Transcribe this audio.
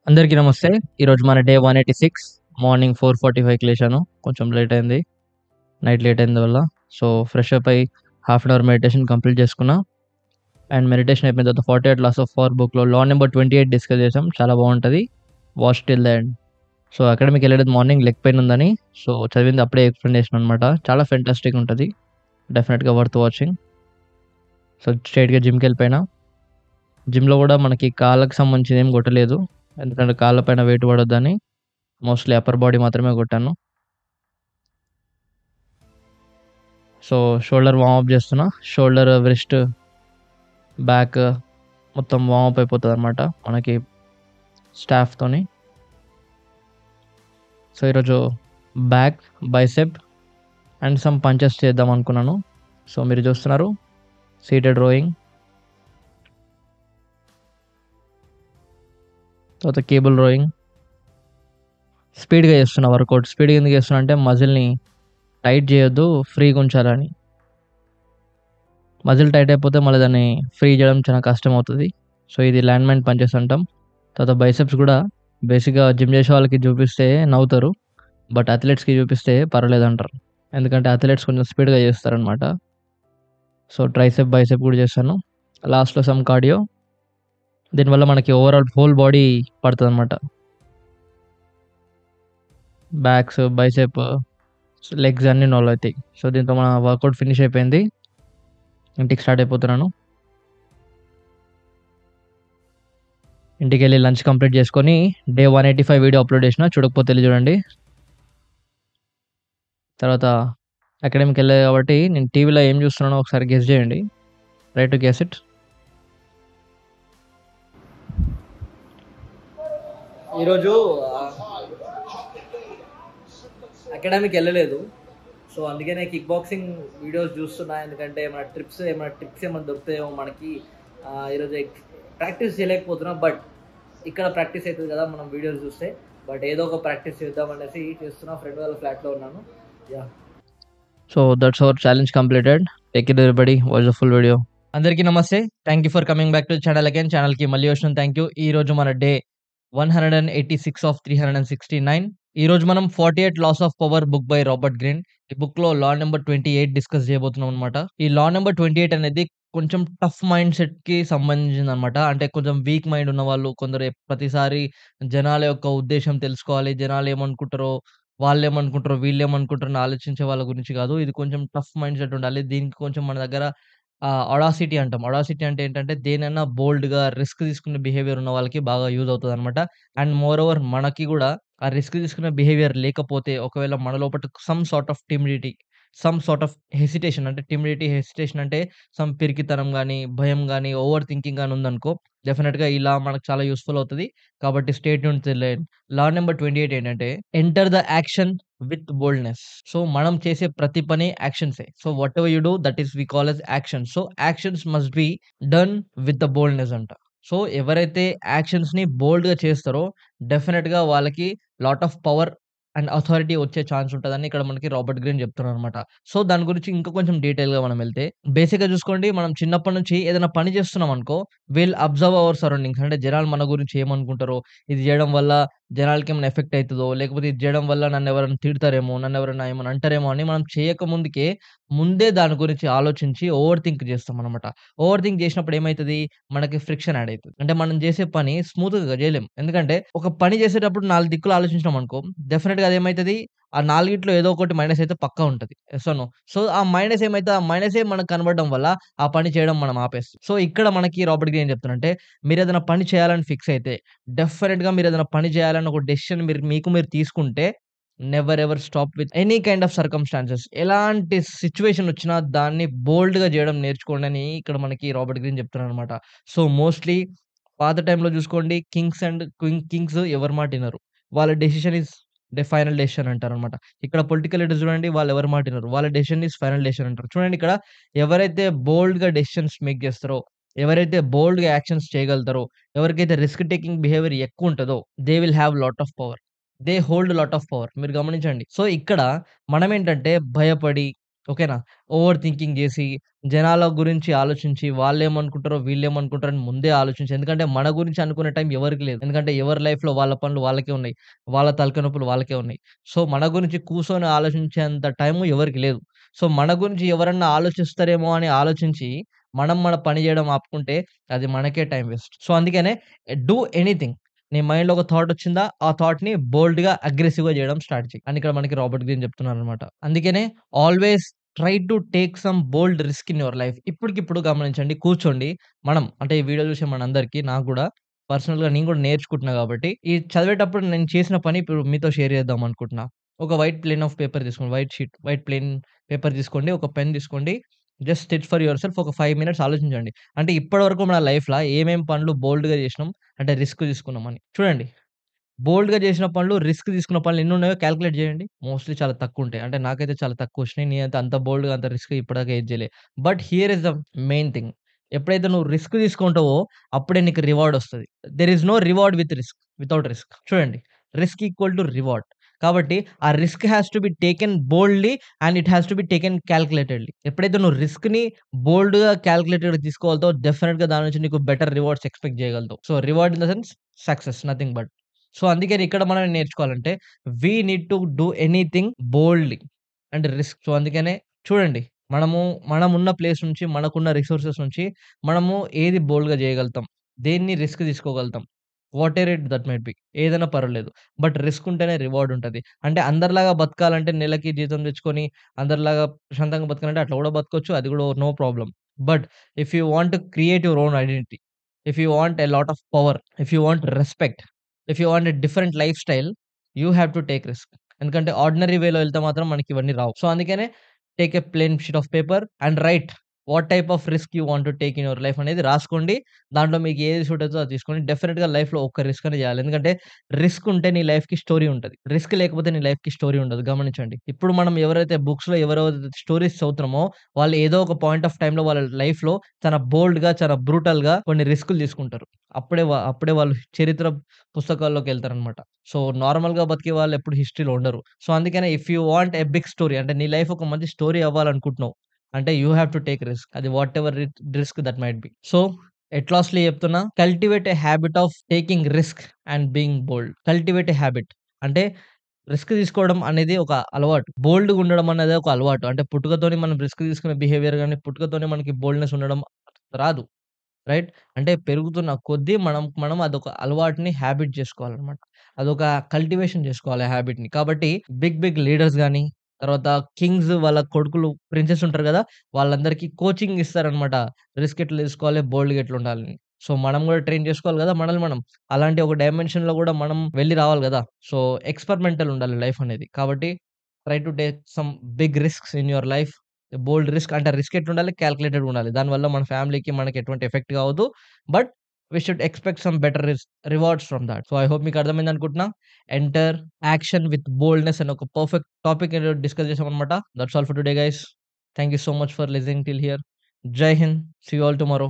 అందరికీ నమస్తే. ఈరోజు మన డే 186 మార్నింగ్ 4:45కి లేచాను. కొంచెం లేట్ అయింది. నైట్ లేట్ అయినందు వల్ల. సో, ఫ్రెష్ అప్ అయ్యి half an hour meditation complete చేసుకున్నా. అండ్ మెడిటేషన్ అయిపోయిన తర్వాత 48 లాస్ ఆఫ్ పవర్ బుక్‌లో లా నంబర్ 28 డిస్కస్ చేసాం. చాలా బావుంటది. Watch till the end. So, అకాడమీకెళ్ళలేదు మార్నింగ్ లెగ్ పెయిన్ ఉందని. సో, చదివింది అప్పుడే ఎక్స్‌ప్లెయిన్ చేశాను అనమాట. చాలా ఫెంటాస్టిక్‌గా ఉంటది. డెఫినిట్‌గా వర్త్ వాచింగ్. సో, స్ట్రెయిట్‌గా జిమ్‌కెళ్ళిపోయినా. జిమ్‌లో కూడా మనకి కాళ్ళకి సంబంధించింది ఏం కొట్టలేదు. ఎందుకంటే కాళ్ళ పైన వెయిట్ పడొద్దని. మోస్ట్‌లీ అప్పర్ బాడీ మాత్రమే కొట్టాను. సో, షోల్డర్ వార్మప్ చేస్తున్నా. షోల్డర్, వ్రిస్ట్, బ్యాక్ మొత్తం వార్మప్ అయిపోతదనమాట మనకి స్టాఫ్‌తోని. సో, ఈరోజు back, bicep and some punches చేద్దాం అనుకున్నాను. సో, మీరు చూస్తున్నారు సీటెడ్ రోయింగ్. తర్వాత కేబుల్ రోయింగ్. స్పీడ్‌గా చేస్తున్నా వర్కౌట్. స్పీడ్‌గా ఎందుకు చేస్తున్నా అంటే మజిల్‌ని టైట్ చేయొద్దు, ఫ్రీగా ఉంచాలని. మజిల్ టైట్ అయిపోతే మళ్ళీ దాన్ని ఫ్రీ చేయడం చాలా కష్టమవుతది. సో, ఇది ల్యాండ్‌మైన్ పంచెస్ అంటాం. తర్వాత బైసెప్స్ కూడా బేసిక్‌గా జిమ్ చేసే వాళ్ళకి చూపిస్తే నవ్వుతారు. బట్ అథ్లెట్స్‌కి చూపిస్తే పర్వాలేదంటారు. ఎందుకంటే అథ్లెట్స్ కొంచెం స్పీడ్‌గా చేస్తారనమాట. సో, ట్రైసెప్, బైసెప్ కూడా చేశాను. లాస్ట్‌లో సమ్ కార్డియో. దీనివల్ల మనకి ఓవరాల్ హోల్ బాడీ పడతదనమాట. బ్యాక్స్, బైసెప్, లెగ్స్ అన్నీ ఇన్వాల్వ్ అయితాయి. సో, దీంతో మన వర్కౌట్ ఫినిష్ అయిపోయింది. ఇంటికి స్టార్ట్ అయిపోతున్నాను. ఇంటికెళ్ళి లంచ్ కంప్లీట్ చేసుకొని డే 185 వీడియో అప్‌లోడ్ చేసినా. చూడకపోతే ఎళ్లి చూడండి. తర్వాత అకాడమీకెళ్ళా కాబట్టి నేను టీవీలో ఏం చూస్తున్నానో ఒకసారి గెస్ చేయండి. Try to guess it. ఈరోజు అకాడమీకి వెళ్ళలేదు. సో అందుకనే కిక్ బాక్సింగ్ వీడియోస్ చూస్తున్నా. ఎందుకంటే ఏమైనా ట్రిప్స్ ఏమైనా దొరుకుతాయేమో మనకి. ఈరోజు ప్రాక్టీస్ చేయలేకపోతున్నా. బట్ ఇక్కడ ప్రాక్టీస్ అవుతుంది కదా మనం వీడియోస్ చూస్తే. బట్ ఏదో ఒక ప్రాక్టీస్ చేద్దాం అనేసి చేస్తున్నా. ఫ్రెండ్ వాళ్ళ ఫ్లాట్లో ఉన్నాను. Yeah. So, that's our challenge completed. Take care everybody. Watch the full video. అందరికీ నమస్తే. Thank you for coming back to channel again. ఛానల్‌కి మళ్ళీ వచ్చిన థాంక్ యూ. ఈరోజు మన డే 186 ఆఫ్ 369. ఈరోజు మనం 48 laws of power book by Robert Greene. ఈ బుక్‌లో లా నంబర్ 28 డిస్కస్ చేయబోతున్నాం అనమాట. ఈ లా నంబర్ 28 అనేది కొంచెం టఫ్ మైండ్ సెట్‌కి సంబంధించిందనమాట. అంటే కొంచెం వీక్ మైండ్ ఉన్నవాళ్ళు కొందరు ప్రతిసారి జనాల యొక్క ఉద్దేశ్యం తెలుసుకోవాలి. జనాలు ఏమనుకుంటారో, వాళ్ళేమనుకుంటారో, వీళ్ళేమనుకుంటారో అని ఆలోచించే వాళ్ళ గురించి కాదు. ఇది కొంచెం టఫ్ మైండ్ సెట్ ఉండాలి. దీనికి కొంచెం మన దగ్గర అడాసిటీ అంటాం. అడాసిటీ అంటే ఏంటంటే దేనైనా బోల్డ్‌గా రిస్క్ తీసుకునే బిహేవియర్ ఉన్న వాళ్ళకి బాగా యూజ్ అవుతదనమాట. అండ్ మోర్ ఓవర్ మనకి గూడా ఆ రిస్క్ తీసుకునే బిహేవియర్ లేకపోతే ఒకవేళ మన లోపట some sort of timidity, some sort of hesitation అంటే టిమిడిటీ, హెసిటేషన్ అంటే సమ్ పిరికితనం గాని, భయం గాని, ఓవర్ థింకింగ్ గాని ఉందనుకో డెఫినిట్‌గా ఇలా మనకు చాలా యూజ్‌ఫుల్ అవుతది. కాబట్టి stay tune till end. Law number 28 ఏంటంటే enter the action with boldness. So, మనం చేసే ప్రతి పని యాక్షన్సే. So, whatever you do that is we call as actions. So, actions must be done with the boldness అంట. So, ఎవరైతే యాక్షన్స్‌ని బోల్డ్‌గా చేస్తారో డెఫినిట్‌గా వాళ్ళకి lot of power and authority వచ్చే ఛాన్స్ ఉంటదని ఇక్కడ మనకి రాబర్ట్ గ్రీన్ చెప్తున్నారనమాట. సో, దాని గురించి ఇంకా కొంచెం డీటెయిల్‌గా మనం వెళ్తే బేసిక్‌గా చూసుకోండి మనం చిన్నప్పటి నుంచి ఏదైనా పని చేస్తున్నామనుకో విల్ అబ్జర్వ్ అవర్ సరౌండింగ్స్. అంటే జనాలు మన గురించి ఏమనుకుంటారో, ఇది జేయడం వల్ల జనాలకేమైనా ఎఫెక్ట్ అయితదో, లేకపోతే ఇది జేయడం వల్ల నన్నెవరైనా తిడతారేమో, నన్నెవరైనా ఏమన్నా అంటారేమో అని మనం చేయక ముందుకే, ముందే దాని గురించి ఆలోచించి ఓవర్ థింక్ చేస్తామనమాట. ఓవర్ థింక్ చేసినప్పుడు ఏమైతది, మనకి ఫ్రిక్షన్ యాడ్ అయితది. అంటే మనం చేసే పని స్మూత్‌గా చేయలేం. ఎందుకంటే ఒక పని చేసేటప్పుడు 4 దిక్కులు ఆలోచించినామనుకో, డెఫినిట్‌గా అదేమైతది, ఆ నాలుగిట్లో ఏదో ఒకటి మైనస్ అయితే పక్కా ఉంటది. Yes or no? సో, ఆ మైనస్ ఏమైతది, ఆ మైనసే మనకు కనపడడం వల్ల ఆ పని చేయడం మనం ఆపేస్తాం. సో, ఇక్కడ మనకి రాబర్ట్ గ్రీన్ ఏం చెప్తున్నారంటే, మీరేదైనా పని చేయాలని ఫిక్స్ అయితే, డెఫినిట్‌గా మీరేదైనా పని చేయాలని ఒక డెసిషన్ మీరు తీసుకుంటే, never ever stop with any kind of circumstances. ఎలాంటి సిట్యుయేషన్ వచ్చినా దాన్ని బోల్డ్‌గా చేయడం నేర్చుకోండి అని ఇక్కడ మనకి రాబర్ట్ గ్రీన్ చెప్తున్నారనమాట. సో, మోస్ట్‌లీ పాత టైమ్‌లో చూసుకోండి కింగ్స్ అండ్ కింగ్స్ ఎవరి మాట ఇనరు. వాళ్ళ డెసిషన్ ఈస్ ఫైనల్ డెసిషన్ అంటారనమాట. ఇక్కడ పొలిటికల్ లీడర్స్ చూడండి వాళ్ళు ఎవరి మాట ఇనరు. వాళ్ళ డెసిషన్ ఈస్ ఫైనల్ డెసిషన్ అంటారు. చూడండి ఇక్కడ ఎవరైతే బోల్డ్‌గా డెసిషన్స్ మేక్ చేస్తారో, ఎవరైతే బోల్డ్‌గా యాక్షన్స్ చేయగలుగుతారో, ఎవరికైతే రిస్క్ టేకింగ్ బిహేవియర్ ఎక్కువుంటదో they will have lot of power. They hold lot of power. మీరు గమనించండి. సో, ఇక్కడ మనమేంటంటే భయపడి, ఓకేనా? ఓవర్ థింకింగ్ జేసి, జనాల గురించి ఆలోచించి, వాళ్ళేమనుకుంటారో, వీళ్ళేమనుకుంటారో అని ముందే ఆలోచించి, ఎందుకంటే మన గురించి అనుకునే టైం ఎవరికీ లేదు. ఎందుకంటే ఎవరి లైఫ్‌లో వాళ్ళ పనులు వాళ్ళకే ఉన్నాయి. వాళ్ళ తలకాయ నొప్పులు వాళ్ళకే ఉన్నాయి. సో, మన గురించి కూర్చొని ఆలోచించేంత టైము ఎవరికీ లేదు. సో, మన గురించి ఎవరన్నా ఆలోచిస్తారేమో అని ఆలోచించి, మనం మన పని జేయడం ఆపుకుంటే అది మనకే టైం వేస్ట్. సో, అందుకనే డూ ఎనీథింగ్. నీ మైండ్‌లో ఒక థాట్ వచ్చిందా, ఆ థాట్‌ని బోల్డ్‌గా, అగ్రెసివ్‌గా జేయడం స్టార్ట్ చెయి. అని ఇక్కడ మనకి రాబర్ట్ గ్రీన్ చెప్తున్నారనమాట. అందుకనే always try to take some bold risk in your life. ఇప్పటికిప్పుడు గమనించండి, కూర్చోండి. మనం అంటే ఈ వీడియో చూసే మనందరికీ, నాకు గూడా పర్సనల్‌గా నేను గూడా నేర్చుకుంటున్నా గాబట్టి, ఈ చదివేటప్పుడు నేను చేసిన పని ఇప్పుడు మీతో షేర్ చేద్దాం అనుకుంటున్నా. ఒక వైట్ ప్లేన్ ఆఫ్ పేపర్ తీసుకోండి. వైట్ ప్లేన్ పేపర్ తీసుకోండి. ఒక పెన్ తీసుకోండి. Just SIT for your self ఒక 5 మినిట్స్ ఆలోచించండి. అంటే ఇప్పటివరకు మన లైఫ్‌ల ఏమేం పనులు బోల్డ్‌గా చేసినాం, అంటే రిస్క్ తీసుకున్నామని. చూడండి, బోల్డ్‌గా చేసిన పనులు, రిస్క్ తీసుకున్న పనులు ఎన్నున్నాయో కాలిక్యులేట్ చేయండి. మోస్ట్‌లీ చాలా తక్కువుంటాయి. అంటే నాకైతే చాలా తక్కువొచ్చినాయి. నేనైతే అంత బోల్డ్‌గా, అంత రిస్క్ ఇప్పటిదాకా ఏది చేయలే. But here is the main thing. ఎప్పుడైతే నువ్వు రిస్క్ తీసుకుంటావో అప్పుడే నీకు రివార్డ్ ఒస్తది. There is no reward without risk. చూడండి, రిస్క్ ఈక్వల్ టు రివార్డ్. కాబట్టి ఆ risk has to be taken boldly and it has to be taken calculatedly. ఎప్పుడైతే నువ్వు రిస్క్‌ని బోల్డ్‌గా, కాలిక్యులేటెడ్‌గా తీసుకోగలుగుతావో డెఫినిట్‌గా దాని నుంచి నీకు బెటర్ రివార్డ్స్ ఎక్స్‌పెక్ట్ చేయగలుగుతావు. So, reward in the sense success, nothing but. So, అందుకని ఇక్కడ మనం ఏం నేర్చుకోవాలంటే, we need to do anything boldly and risk. So, అందుకనే చూడండి, మనము మనమున్న ప్లేస్ నుంచి, మనకున్న రిసోర్సెస్ నుంచి మనము ఏది బోల్డ్‌గా చేయగలుగుతాం, దేన్ని రిస్క్ తీసుకోగలుగుతాం. Whatever it that might be. ఏదైనా పర్వాలేదు. బట్ రిస్క్ ఉంటేనే రివార్డ్ ఉంటది. అంటే అందరిలాగా బతకాలంటే నెలకి జీతం తెచ్చుకొని అందరిలాగా ప్రశాంతంగా బతకాలంటే అట్లా కూడా బతకొచ్చు. అది కూడా no problem. But if you want to create your own identity, if you want a lot of power, if you want respect, if you want a different life style, you have to take risk. ఎందుకంటే ordinary వేలో వెళ్తే మాత్రం మనకి ఇవన్నీ రావు. So, అందుకనే take a plain sheet of paper and write what type of risk you want to take in your life అనేది రాసుకోండి. దాంట్లో మీకు ఏది సూట్ అయితదో అది తీసుకోండి. డెఫినిట్‌గా లైఫ్‌లో ఒక్క రిస్క్ అనేది చేయాలి. ఎందుకంటే రిస్క్ ఉంటే నీ లైఫ్‌కి స్టోరీ ఉంటది. రిస్క్ లేకపోతే నీ లైఫ్‌కి స్టోరీ ఉండదు. గమనించండి. ఇప్పుడు మనం ఎవరైతే బుక్స్‌లో ఎవరెవరైతే స్టోరీస్ చదువుతున్నామో వాళ్ళు ఏదో ఒక పాయింట్ ఆఫ్ టైమ్‌లో వాళ్ళ లైఫ్‌లో చాలా బోల్డ్‌గా, చాలా బ్రూటల్‌గా కొన్ని రిస్కులు తీసుకుంటారు. అప్పుడే వాళ్ళు చరిత్ర పుస్తకాల్లోకెళ్తారనమాట. సో, నార్మల్‌గా బతికే వాళ్ళు ఎప్పుడు హిస్టరీలో ఉండరు. సో, అందుకనే if you want a big story, అంటే నీ లైఫ్ ఒక మంచి స్టోరీ అవ్వాలనుకుంటున్నావు, అంటే you have to take risk. అది whatever risk that might be. So, at lastly చెప్తున్నా, cultivate a habit of taking risk and being bold. Cultivate a habit అంటే risk తీసుకోవడం అనేది ఒక అలవాటు. బోల్డ్‌గా ఉండడం అనేది ఒక అలవాటు. అంటే పుట్టుకతోని మనం రిస్క్ తీసుకునే బిహేవియర్ గాని, పుట్టుకతోనే మనకి బోల్డ్‌నెస్ ఉండడం రాదు. రైట్? అంటే పెరుగుతున్న కొద్దీ మనం అదొక అలవాటుని హ్యాబిట్ జేసుకోవాలనమాట. అదొక కల్టివేషన్ జేసుకోవాలి ఆ హ్యాబిట్‌ని. కాబట్టి బిగ్ లీడర్స్ గాని, తర్వాత కింగ్స్ వాళ్ళ కొడుకులు, ప్రిన్సెస్ ఉంటారు గదా! వాళ్ళందరికీ కోచింగ్ ఇస్తారనమాట. రిస్క్ ఎట్లా తీసుకోవాలి, బోల్డ్‌గా ఎట్లుండాలని. సో, మనం గూడా ట్రైన్ జేసుకోవాలి గదా! మనల్ని మనం. అలాంటి ఒక డైమెన్షన్‌లో గూడా మనం వెళ్లి రావాలి గదా! సో, ఎక్స్‌పెరిమెంటల్ ఉండాలి లైఫ్ అనేది. కాబట్టి try to take some big risks in your life. Bold risk అంటే రిస్క్ ఎట్లుండాలి? కాలిక్యులేటెడ్‌గా ఉండాలి. దానివల్ల మన ఫ్యామిలీకి, మనకి ఎటువంటి ఎఫెక్ట్ కావద్దు. But we should expect some better rewards from that. So, I hope మీకు అర్థమైందనుకుంటున్నా. ఎంటర్ యాక్షన్ విత్ బోల్డ్‌నెస్ అని ఒక పర్ఫెక్ట్ టాపిక్ ఈరోజు డిస్కస్ చేసామనమాట. That's all for today guys. Thank you so much for listening till here. జై Hind. See you all tomorrow.